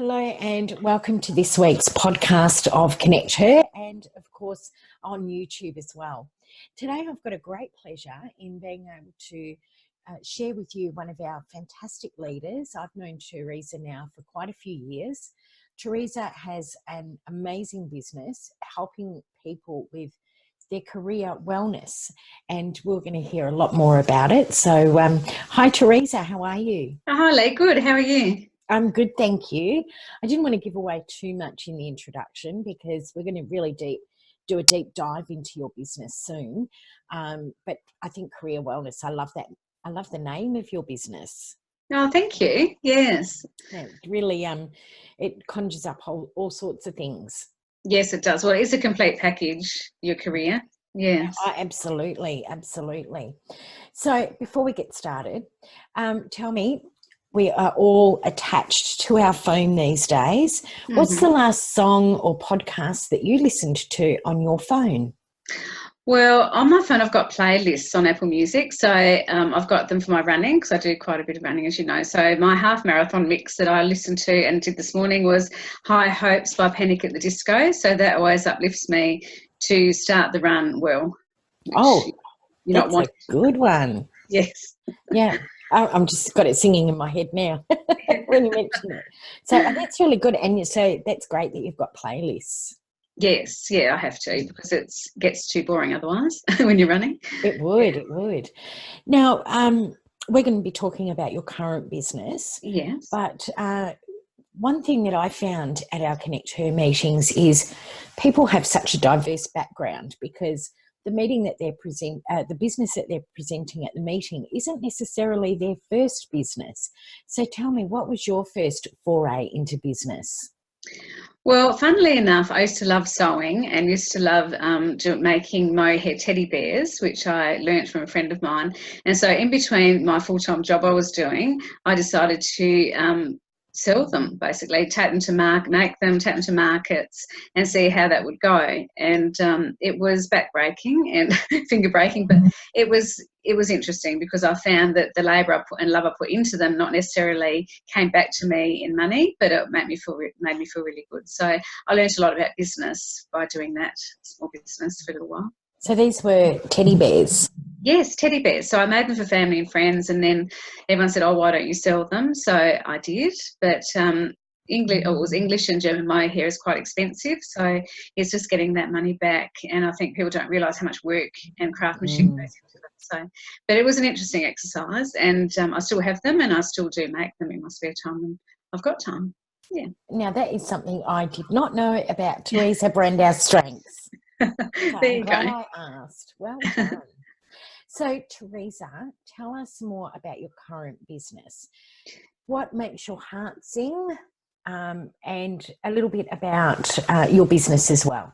Hello and welcome to this week's podcast of Connect Her and, of course, on YouTube as well. Today I've got a great pleasure in being able to share with you one of our fantastic leaders. I've known Teresa now for quite a few years. Teresa has an amazing business helping people with their career wellness, and we're going to hear a lot more about it. So, hi Teresa, how are you? Hi Lee, good. How are you? I'm good, thank you. I didn't want to give away too much in the introduction because we're going to really do a deep dive into your business soon. But I think career wellness, I love that. I love the name of your business. Oh, thank you. Yes. Yeah, really, it conjures up all sorts of things. Yes, it does. Well, it's a complete package, your career. Yes. Oh, absolutely. So before we get started, tell me, we are all attached to our phone these days. What's the last song or podcast that you listened to on your phone? Well, on my phone, I've got playlists on Apple Music. So I've got them for my running because I do quite a bit of running, as you know. So my half marathon mix that I listened to and did this morning was High Hopes by Panic at the Disco. So that always uplifts me to start the run well. That's a good one. Yes. Yeah. I'm just got it singing in my head now when you mention it. So that's really good. And so that's great that you've got playlists. Yes, yeah, I have to because it gets too boring otherwise when you're running. It would. Now, we're going to be talking about your current business. Yes. But one thing that I found at our Connect Her meetings is people have such a diverse background because the meeting that the business that they're presenting at the meeting isn't necessarily their first business. So tell me, what was your first foray into business? Well, funnily enough, I used to love sewing and used to love making mohair teddy bears, which I learnt from a friend of mine. And so in between my full-time job I was doing, I decided to sell them, basically, take them to markets and see how that would go. And it was back-breaking and finger-breaking, but it was interesting because I found that the labour and love I put into them not necessarily came back to me in money, but it made me feel really good. So I learned a lot about business by doing that small business for a little while. So these were teddy bears? Yes, teddy bears. So I made them for family and friends, and then everyone said, "Oh, why don't you sell them?" So I did, but it was English and German mohair is quite expensive, so it's just getting that money back. And I think people don't realise how much work and craftsmanship goes into them. So, but it was an interesting exercise, and I still have them, and I still do make them in my spare time, and I've got time. Yeah. Now that is something I did not know about Teresa Brandau Stranks. There you go. I asked. Well done. So, Teresa, tell us more about your current business. What makes your heart sing, and a little bit about your business as well.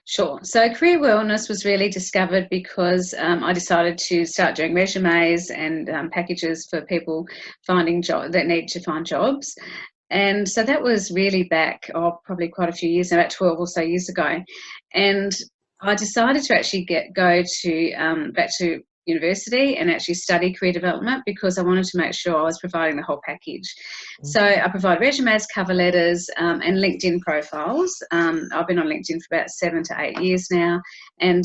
Sure. So career wellness was really discovered because I decided to start doing resumes and packages for people that need to find jobs. And so that was really back, probably quite a few years, about 12 or so years ago. And I decided to actually go back to university and actually study career development because I wanted to make sure I was providing the whole package. So I provide resumes, cover letters, and LinkedIn profiles. I've been on LinkedIn for about 7 to 8 years now, and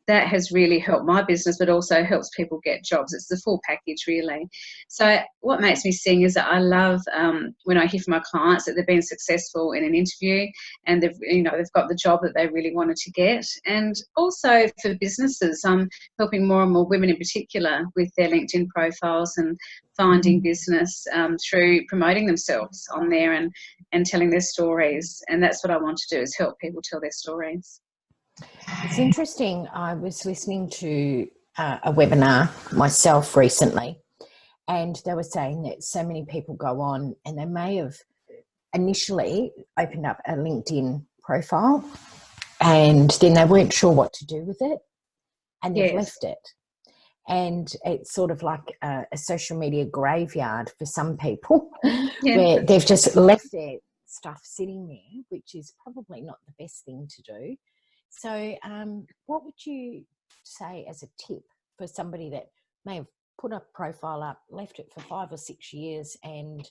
that has really helped my business, but also helps people get jobs. It's the full package, really. So what makes me sing is that I love when I hear from my clients that they've been successful in an interview and they've got the job that they really wanted to get. And also for businesses, I'm helping more and more women in particular with their LinkedIn profiles and finding business through promoting themselves on there and telling their stories. And that's what I want to do, is help people tell their stories. It's interesting. I was listening to a webinar myself recently, and they were saying that so many people go on and they may have initially opened up a LinkedIn profile and then they weren't sure what to do with it and they've left it. And it's sort of like a social media graveyard for some people where they've just left their stuff sitting there, which is probably not the best thing to do. So what would you say as a tip for somebody that may have put a profile up, left it for 5 or 6 years and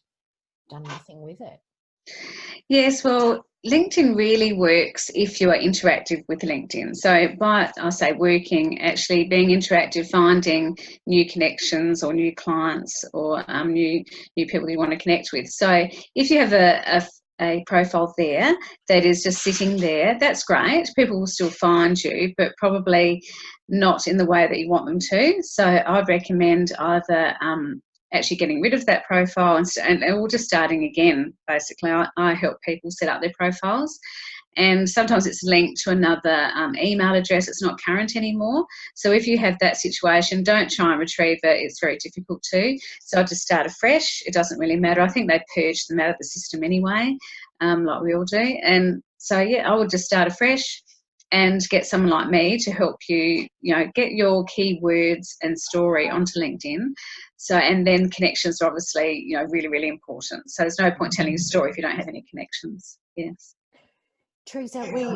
done nothing with it? Yes, well, LinkedIn really works if you are interactive with LinkedIn. So by, I say working, actually being interactive, finding new connections or new clients or new people you want to connect with. So if you have a profile there that is just sitting there, that's great. People will still find you, but probably not in the way that you want them to. So I'd recommend either actually getting rid of that profile and or just starting again. Basically, I help people set up their profiles, and sometimes it's linked to another email address. It's not current anymore. So if you have that situation, don't try and retrieve it. It's very difficult to. So I just start afresh. It doesn't really matter. I think they purge them out of the system anyway, like we all do. And so yeah, I would just start afresh and get someone like me to help you, get your keywords and story onto LinkedIn. So, and then connections are obviously, really, really important. So there's no point telling a story if you don't have any connections. Yes. Teresa, we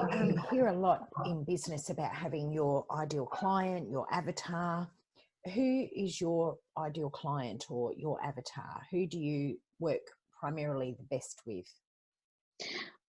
hear a lot in business about having your ideal client, your avatar. Who is your ideal client or your avatar? Who do you work primarily the best with?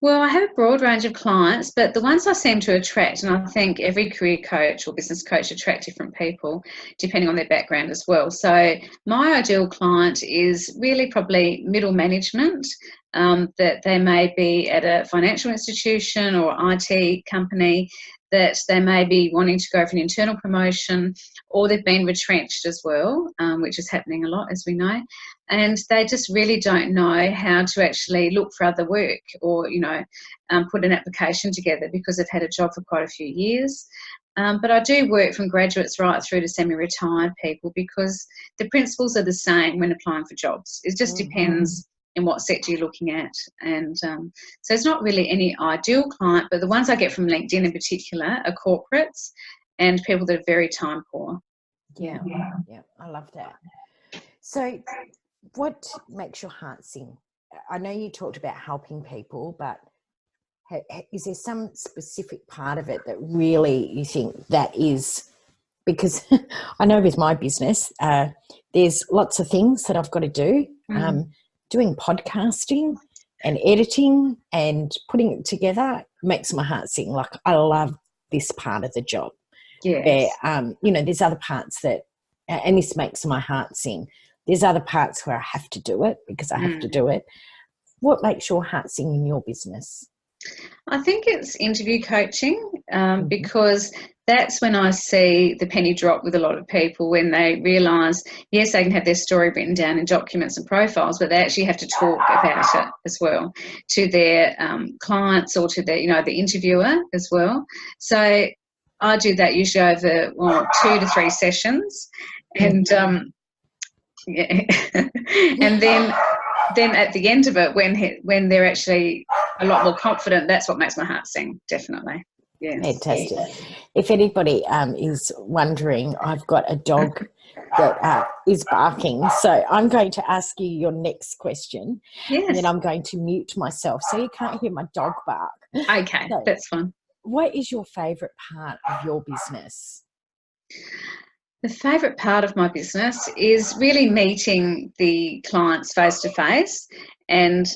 Well, I have a broad range of clients, but the ones I seem to attract, and I think every career coach or business coach attract different people depending on their background as well. So my ideal client is really probably middle management, that they may be at a financial institution or IT company, that they may be wanting to go for an internal promotion, or they've been retrenched as well, which is happening a lot, as we know. And they just really don't know how to actually look for other work or, put an application together because they've had a job for quite a few years. But I do work from graduates right through to semi-retired people because the principles are the same when applying for jobs. It just depends in what sector you're looking at. And so it's not really any ideal client, but the ones I get from LinkedIn in particular are corporates and people that are very time poor. Yeah, I love that. So what makes your heart sing? I know you talked about helping people, but is there some specific part of it that really you think that is? Because I know with my business, there's lots of things that I've got to do. Doing podcasting and editing and putting it together makes my heart sing. Like, I love this part of the job. Yes. Where, there's other parts that, and this makes my heart sing. There's other parts where I have to do it because I have to do it. What makes your heart sing in your business? I think it's interview coaching, because that's when I see the penny drop with a lot of people when they realise, yes, they can have their story written down in documents and profiles, but they actually have to talk about it as well to their clients or to their, the interviewer as well. So I do that usually over 2 to 3 sessions, and and then at the end of it, when they're actually a lot more confident, that's what makes my heart sing, definitely. Yes. Fantastic. If anybody is wondering, I've got a dog that is barking. So I'm going to ask you your next question. Yes. And then I'm going to mute myself so you can't hear my dog bark. Okay, so, that's fine. What is your favourite part of your business? The favourite part of my business is really meeting the clients face to face, and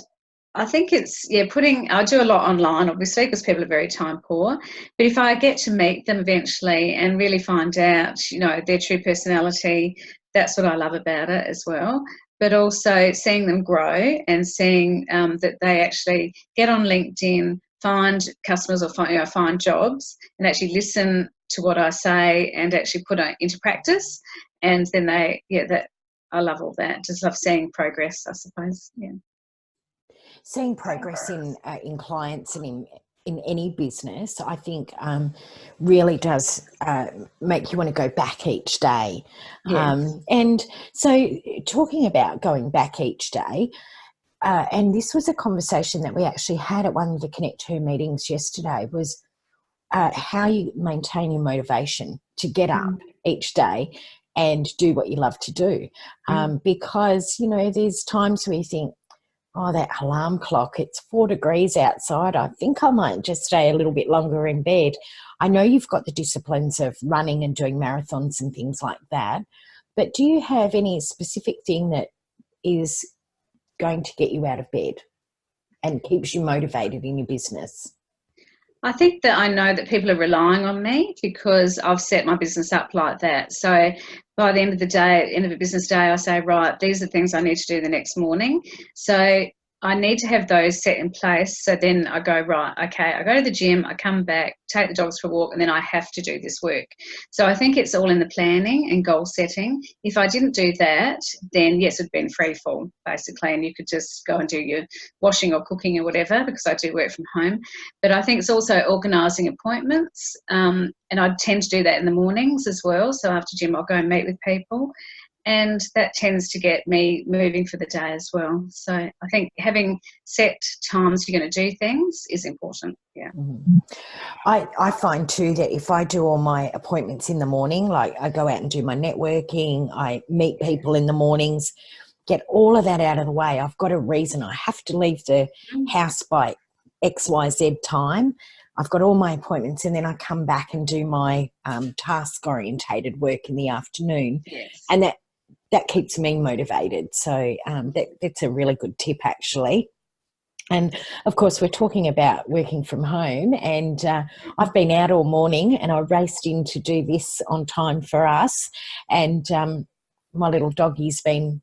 I think it's, I do a lot online, obviously, because people are very time poor, but if I get to meet them eventually and really find out, their true personality, that's what I love about it as well. But also seeing them grow and seeing that they actually get on LinkedIn, find customers or find jobs and actually listen to what I say and actually put it into practice. And then I love all that. Just love seeing progress, I suppose. Yeah. Seeing progress in clients and in any business, I think really does make you want to go back each day. Yes. And so talking about going back each day, and this was a conversation that we actually had at one of the Connect 2 meetings yesterday, was how you maintain your motivation to get up each day and do what you love to do. Because, there's times where you think, oh, that alarm clock, it's 4 degrees outside. I think I might just stay a little bit longer in bed. I know you've got the disciplines of running and doing marathons and things like that, but do you have any specific thing that is going to get you out of bed and keeps you motivated in your business? I think that I know that people are relying on me because I've set my business up like that. So by the end of the day, end of a business day, I say, right, these are things I need to do the next morning. So I need to have those set in place. So then I go, right, okay, I go to the gym, I come back, take the dogs for a walk, and then I have to do this work. So I think it's all in the planning and goal setting. If I didn't do that, then yes, it'd been free fall, basically, and you could just go and do your washing or cooking or whatever, because I do work from home. But I think it's also organising appointments, and I tend to do that in the mornings as well. So after gym, I'll go and meet with people. And that tends to get me moving for the day as well. So I think having set times you're going to do things is important. Yeah. Mm-hmm. I find too that if I do all my appointments in the morning, like I go out and do my networking, I meet people in the mornings, get all of that out of the way. I've got a reason. I have to leave the house by XYZ time. I've got all my appointments, and then I come back and do my task-orientated work in the afternoon. Yes. And that keeps me motivated. So that's a really good tip, actually. And, of course, we're talking about working from home, and I've been out all morning, and I raced in to do this on time for us, and my little doggie's been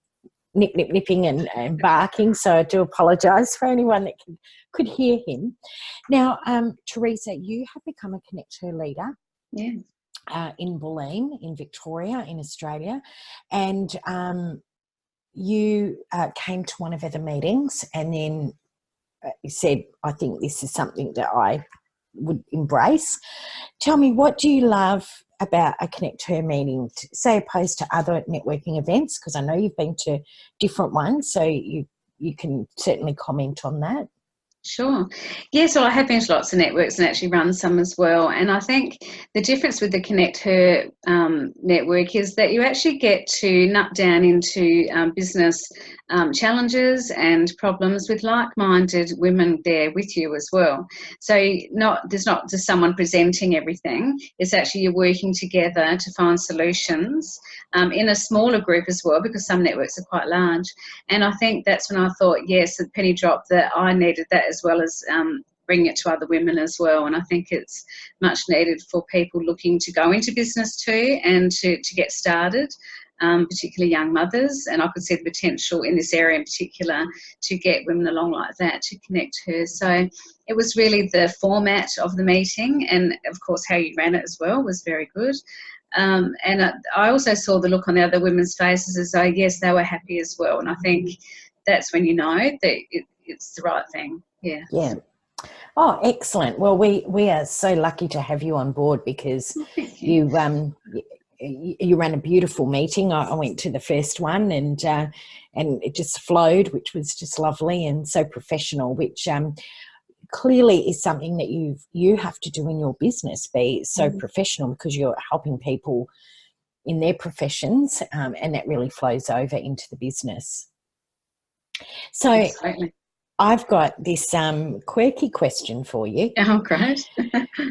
nipping and barking, so I do apologise for anyone that could hear him. Now, Teresa, you have become a Connect Her leader. Yeah. In Bulleen, in Victoria, in Australia, and you came to one of the meetings, and then you said, I think this is something that I would embrace. Tell me, what do you love about a Connect Her meeting, say opposed to other networking events? Because I know you've been to different ones, so you can certainly comment on that. Sure. Yeah, so I have been to lots of networks and actually run some as well. And I think the difference with the Connect Her network is that you actually get to nut down into business challenges and problems with like-minded women there with you as well. So there's not just someone presenting everything. It's actually you're working together to find solutions in a smaller group as well, because some networks are quite large. And I think that's when I thought, yes, the penny dropped that I needed that, as well as bringing it to other women as well. And I think it's much needed for people looking to go into business too, and to get started, particularly young mothers. And I could see the potential in this area in particular to get women along like that, to Connect Her. So it was really the format of the meeting, and of course how you ran it as well was very good. And I also saw the look on the other women's faces as though, yes, they were happy as well. And I think that's when you know that it's the right thing. Yeah. Yeah. Oh, excellent. Well, we are so lucky to have you on board, because you ran a beautiful meeting. I went to the first one, and it just flowed, which was just lovely and so professional, which clearly is something that you have to do in your business, be so professional, because you're helping people in their professions, and that really flows over into the business. So Absolutely. I've got this quirky question for you. Oh, great.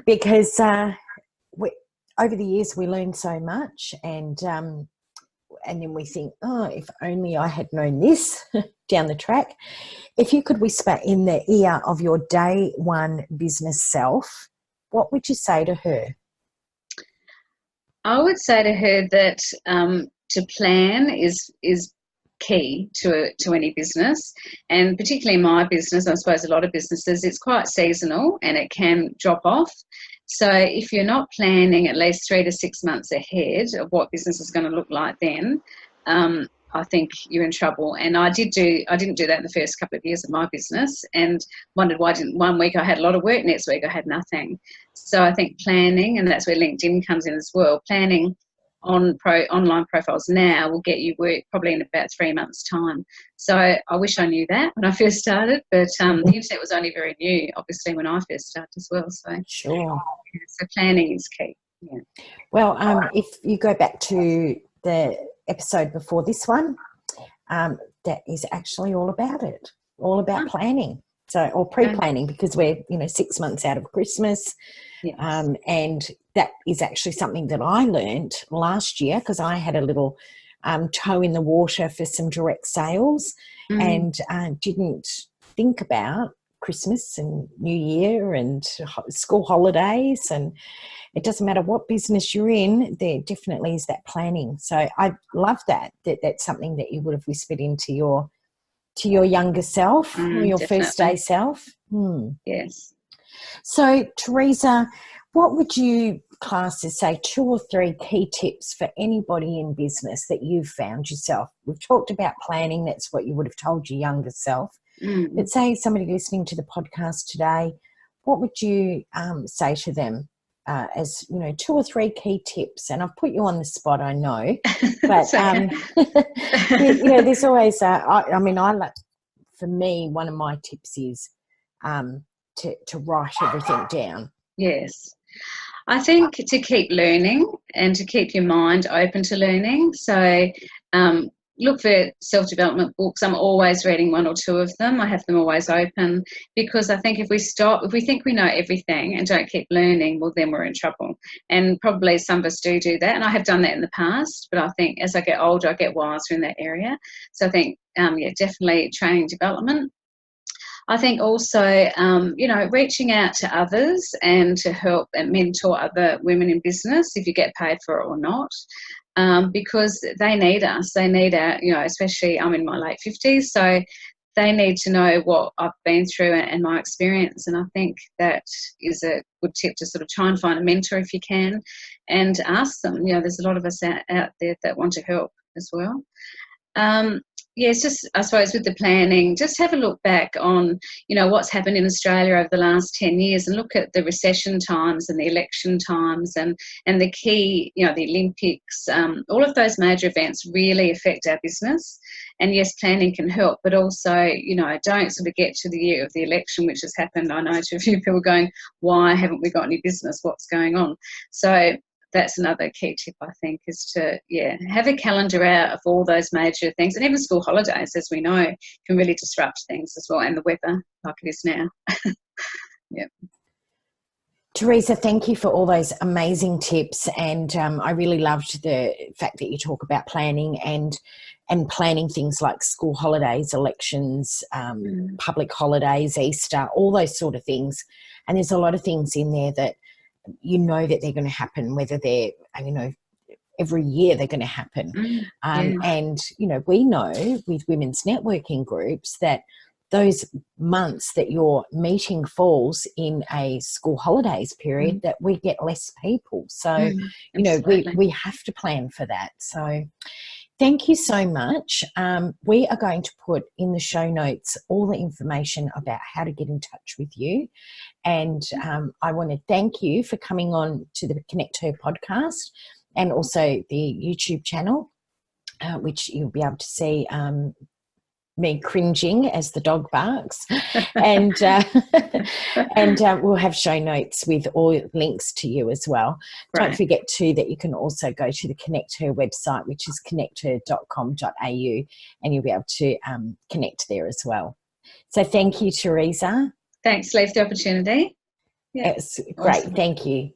Because over the years we learn so much, and then we think, oh, if only I had known this down the track. If you could whisper in the ear of your day one business self, what would you say to her? I would say to her that to plan is key to any business, and particularly in my business, I suppose a lot of businesses, it's quite seasonal and it can drop off. So if you're not planning at least 3 to 6 months ahead of what business is going to look like, then I think you're in trouble. And I didn't do that in the first couple of years of my business, and wondered why one week I had a lot of work, next week I had nothing. So I think planning, and that's where LinkedIn comes in as well, planning on online profiles now will get you work probably in about 3 months' time. So I wish I knew that when I first started, but the internet was only very new, obviously, when I first started as well. So Sure. So planning is key. Yeah. Well, if you go back to the episode before this one, that is actually all about it, all about planning. So, or pre-planning, because we're 6 months out of Christmas. Yes. And that is actually something that I learned last year, because I had a little toe in the water for some direct sales, and didn't think about Christmas and New Year and school holidays, and it doesn't matter what business you're in, there definitely is that planning. So I love that's something that you would have whispered into your younger self, or your definitely. first day self. Yes. So Teresa, what would you class as, say, 2 or 3 key tips for anybody in business that you've found yourself? We've talked about planning. That's what you would have told your younger self. But say somebody listening to the podcast today, what would you say to them as, 2 or 3 key tips? And I've put you on the spot, I know. But, there's always, for me, one of my tips is to write everything down. Yes. I think to keep learning and to keep your mind open to learning. So look for self-development books. I'm always reading 1 or 2 of them. I have them always open, because I think if we think we know everything and don't keep learning, well, then we're in trouble. And probably some of us do that. And I have done that in the past, but I think as I get older, I get wiser in that area. So I think, definitely training development. I think also, reaching out to others and to help and mentor other women in business, if you get paid for it or not, because they need us. They need our, especially I'm in my late 50s, so they need to know what I've been through and my experience. And I think that is a good tip, to sort of try and find a mentor if you can and ask them. There's a lot of us out there that want to help as well. It's just, I suppose, with the planning, just have a look back on, what's happened in Australia over the last 10 years and look at the recession times and the election times and the key, the Olympics. All of those major events really affect our business. And yes, planning can help, but also, don't sort of get to the year of the election, which has happened. I know to a few people going, why haven't we got any business? What's going on? So that's another key tip, I think, is to, have a calendar out of all those major things. And even school holidays, as we know, can really disrupt things as well, and the weather, like it is now. Yeah. Teresa, thank you for all those amazing tips. And I really loved the fact that you talk about planning and planning things like school holidays, elections, public holidays, Easter, all those sort of things. And there's a lot of things in there that that they're going to happen, whether they're, every year they're going to happen. And, we know with women's networking groups that those months that your meeting falls in a school holidays period, that we get less people. So, we have to plan for that. So thank you so much. We are going to put in the show notes all the information about how to get in touch with you. And I want to thank you for coming on to the Connect Her podcast and also the YouTube channel, which you'll be able to see me cringing as the dog barks. And we'll have show notes with all links to you as well. Right. Don't forget too that you can also go to the Connect Her website, which is connecther.com.au, and you'll be able to connect there as well. So thank you, Teresa. Thanks, Leif, for the opportunity. It's great. Awesome. Thank you.